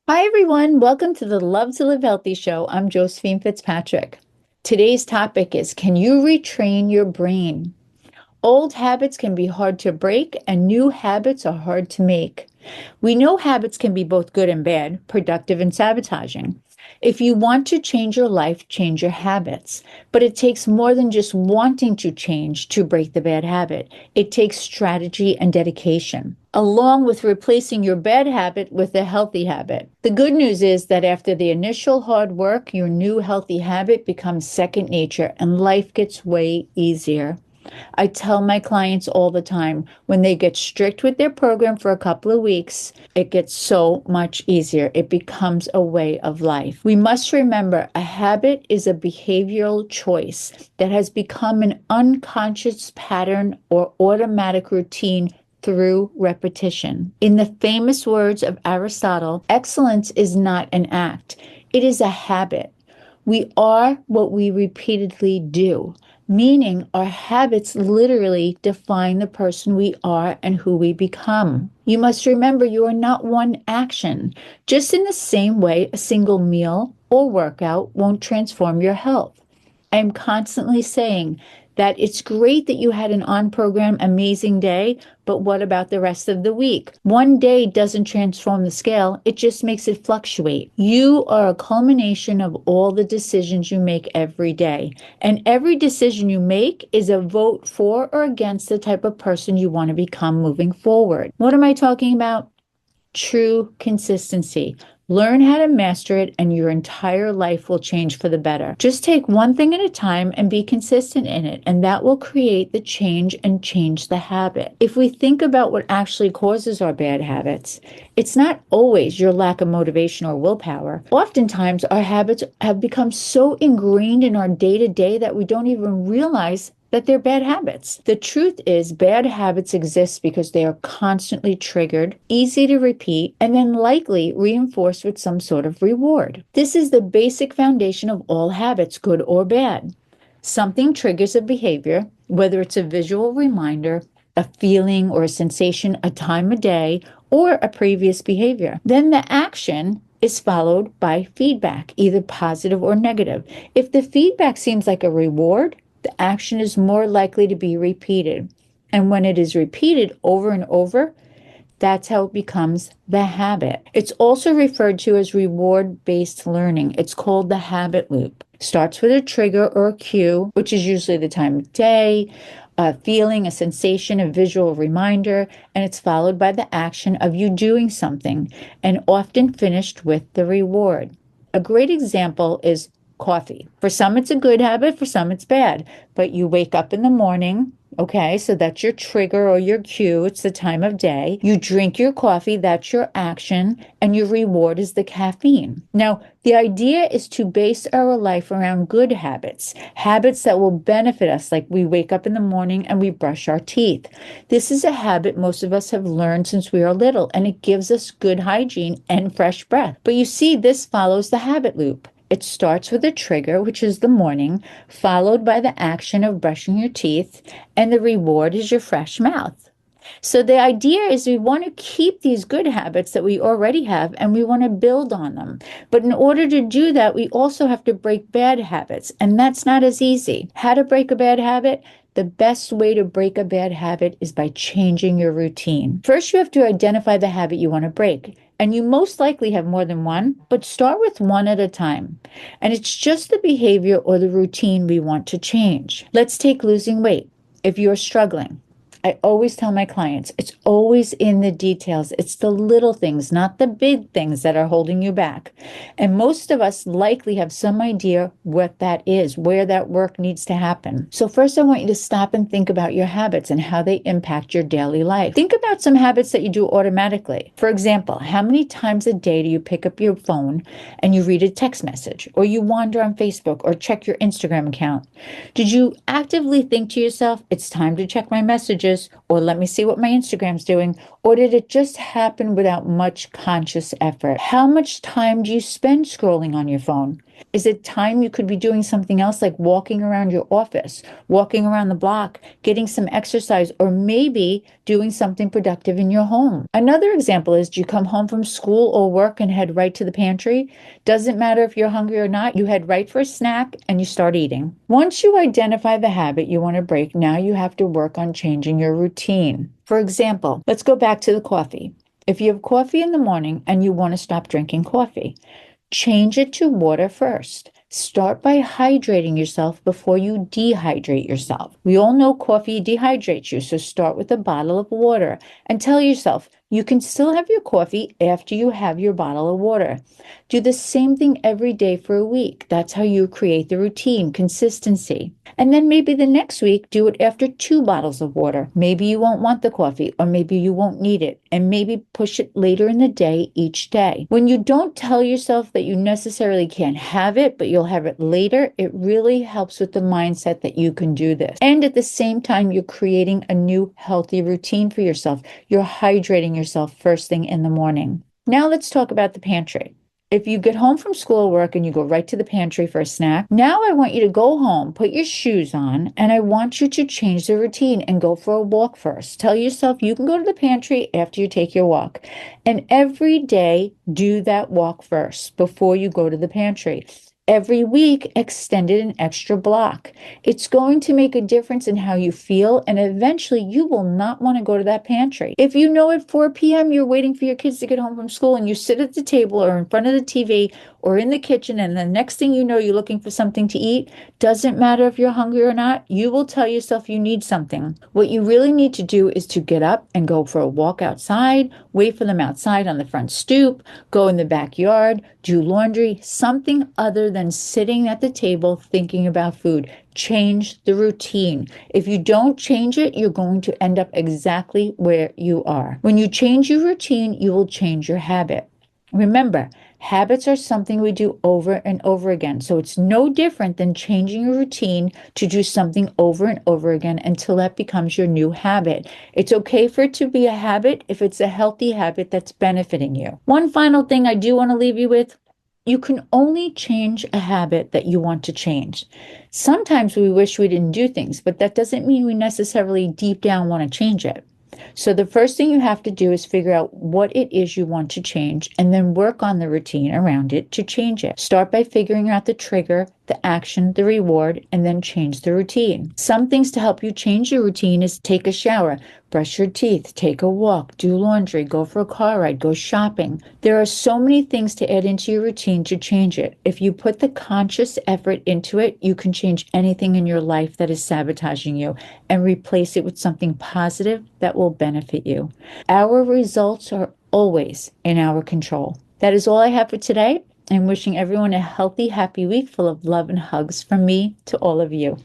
Hi, everyone. Welcome to the Love to Live Healthy show. I'm Josephine Fitzpatrick. Today's topic is, can you retrain your brain? Old habits can be hard to break, and new habits are hard to make. We know habits can be both good and bad, productive and sabotaging. If you want to change your life, change your habits. But it takes more than just wanting to change to break the bad habit. It takes strategy and dedication, along with replacing your bad habit with a healthy habit. The good news is that after the initial hard work, your new healthy habit becomes second nature and life gets way easier. I tell my clients all the time, when they get strict with their program for a couple of weeks, it gets so much easier. It becomes a way of life. We must remember a habit is a behavioral choice that has become an unconscious pattern or automatic routine through repetition. In the famous words of Aristotle, excellence is not an act, it is a habit. We are what we repeatedly do, meaning our habits literally define the person we are and who we become. You must remember you are not one action. Just in the same way, a single meal or workout won't transform your health. I am constantly saying that it's great that you had an on program, amazing day, but what about the rest of the week? One day doesn't transform the scale, it just makes it fluctuate. You are a culmination of all the decisions you make every day. And every decision you make is a vote for or against the type of person you want to become moving forward. What am I talking about? True consistency. Learn how to master it, and your entire life will change for the better. Just take one thing at a time and be consistent in it, and that will create the change and change the habit. If we think about what actually causes our bad habits, it's not always your lack of motivation or willpower. Oftentimes, our habits have become so ingrained in our day to day that we don't even realize that they're bad habits. The truth is, bad habits exist because they are constantly triggered, easy to repeat, and then likely reinforced with some sort of reward. This is the basic foundation of all habits, good or bad. Something triggers a behavior, whether it's a visual reminder, a feeling or a sensation, a time of day, or a previous behavior. Then the action is followed by feedback, either positive or negative. If the feedback seems like a reward, the action is more likely to be repeated. And when it is repeated over and over, that's how it becomes the habit. It's also referred to as reward-based learning. It's called the habit loop. Starts with a trigger or a cue, which is usually the time of day, a feeling, a sensation, a visual reminder, and it's followed by the action of you doing something, and often finished with the reward. A great example is coffee. For some, it's a good habit, for some, it's bad. But you wake up in the morning, okay, so that's your trigger or your cue. It's the time of day. You drink your coffee, that's your action, and your reward is the caffeine. Now, the idea is to base our life around good habits, habits that will benefit us, like we wake up in the morning and we brush our teeth. This is a habit most of us have learned since we are little, and it gives us good hygiene and fresh breath. But you see, this follows the habit loop. It starts with a trigger, which is the morning, followed by the action of brushing your teeth, and the reward is your fresh mouth. So the idea is we want to keep these good habits that we already have, and we want to build on them. But in order to do that, we also have to break bad habits, and that's not as easy. How to break a bad habit? The best way to break a bad habit is by changing your routine. First, you have to identify the habit you want to break. And you most likely have more than one, but start with one at a time. And it's just the behavior or the routine we want to change. Let's take losing weight. If you're struggling, I always tell my clients, it's always in the details. It's the little things, not the big things, that are holding you back. And most of us likely have some idea what that is, where that work needs to happen. So first, I want you to stop and think about your habits and how they impact your daily life. Think about some habits that you do automatically. For example, how many times a day do you pick up your phone and you read a text message, or you wander on Facebook or check your Instagram account? Did you actively think to yourself, it's time to check my messages, or let me see what my Instagram's doing, Or did it just happen without much conscious effort? How much time do you spend scrolling on your phone? Is it time you could be doing something else like walking around your office, walking around the block, getting some exercise, or maybe doing something productive in your home? Another example is, do you come home from school or work and head right to the pantry? Doesn't matter if you're hungry or not, you head right for a snack and you start eating. Once you identify the habit you want to break, now you have to work on changing your routine. For example, let's go back to the coffee. If you have coffee in the morning and you want to stop drinking coffee, change it to water first. Start by hydrating yourself before you dehydrate yourself. We all know coffee dehydrates you, so start with a bottle of water and tell yourself you can still have your coffee after you have your bottle of water. Do the same thing every day for a week. That's how you create the routine, consistency. And then maybe the next week, do it after 2 bottles of water. Maybe you won't want the coffee, or maybe you won't need it, and maybe push it later in the day each day. When you don't tell yourself that you necessarily can't have it, but you'll have it later, it really helps with the mindset that you can do this. And at the same time, you're creating a new healthy routine for yourself. You're hydrating yourself first thing in the morning. Now let's talk about the pantry. If you get home from school or work and you go right to the pantry for a snack, now I want you to go home, put your shoes on, and I want you to change the routine and go for a walk first. Tell yourself you can go to the pantry after you take your walk. And every day, do that walk first before you go to the pantry. Every week, extend it an extra block. It's going to make a difference in how you feel, and eventually you will not want to go to that pantry. If you know at 4 p.m. you're waiting for your kids to get home from school and you sit at the table or in front of the TV or in the kitchen, and the next thing you know, you're looking for something to eat, doesn't matter if you're hungry or not, you will tell yourself you need something. What you really need to do is to get up and go for a walk outside, wait for them outside on the front stoop, go in the backyard, do laundry, something other than sitting at the table thinking about food. Change the routine. If you don't change it, you're going to end up exactly where you are. When you change your routine, you will change your habit. Remember, habits are something we do over and over again. So it's no different than changing your routine to do something over and over again until that becomes your new habit. It's okay for it to be a habit if it's a healthy habit that's benefiting you. One final thing I do want to leave you with. You can only change a habit that you want to change. Sometimes we wish we didn't do things, but that doesn't mean we necessarily deep down want to change it. So the first thing you have to do is figure out what it is you want to change and then work on the routine around it to change it. Start by figuring out the trigger, the action, the reward, and then change the routine. Some things to help you change your routine is take a shower, brush your teeth, take a walk, do laundry, go for a car ride, go shopping. There are so many things to add into your routine to change it. If you put the conscious effort into it, you can change anything in your life that is sabotaging you and replace it with something positive that will benefit you. Our results are always in our control. That is all I have for today. I'm wishing everyone a healthy, happy week full of love and hugs from me to all of you.